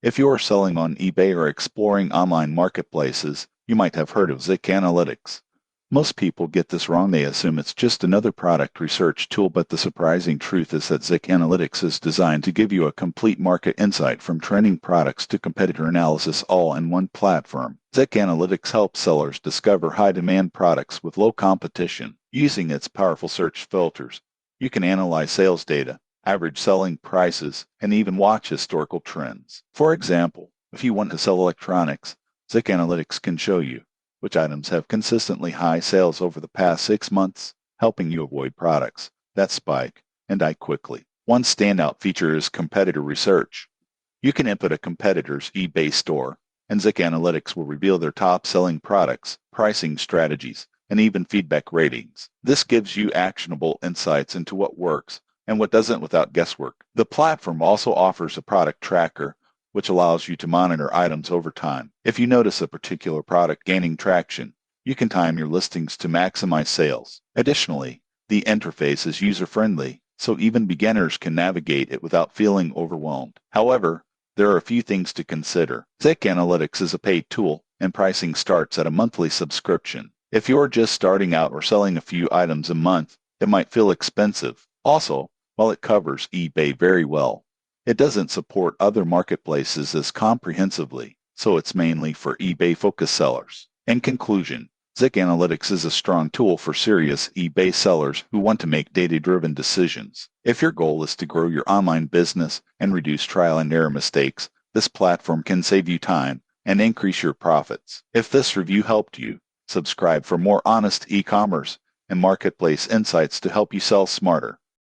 If you are selling on eBay or exploring online marketplaces, you might have heard of Zik Analytics. Most people get this wrong. They assume it's just another product research tool, but the surprising truth is that Zik Analytics is designed to give you a complete market insight from trending products to competitor analysis all in one platform. Zik Analytics helps sellers discover high-demand products with low competition. Using its powerful search filters, you can analyze sales data, average selling prices, and even watch historical trends. For example, if you want to sell electronics, Zik Analytics can show you which items have consistently high sales over the past 6 months, helping you avoid products that spike and die quickly. One standout feature is competitor research. You can input a competitor's eBay store, and Zik Analytics will reveal their top-selling products, pricing strategies, and even feedback ratings. This gives you actionable insights into what works and what doesn't without guesswork. The platform also offers a product tracker, which allows you to monitor items over time. If you notice a particular product gaining traction, you can time your listings to maximize sales. Additionally, the interface is user-friendly, so even beginners can navigate it without feeling overwhelmed. However, there are a few things to consider. Zik Analytics is a paid tool, and pricing starts at a monthly subscription. If you're just starting out or selling a few items a month, it might feel expensive. Also, while it covers eBay very well, it doesn't support other marketplaces as comprehensively, so it's mainly for eBay-focused sellers. In conclusion, Zik Analytics is a strong tool for serious eBay sellers who want to make data-driven decisions. If your goal is to grow your online business and reduce trial and error mistakes, this platform can save you time and increase your profits. If this review helped you, subscribe for more honest e-commerce and marketplace insights to help you sell smarter.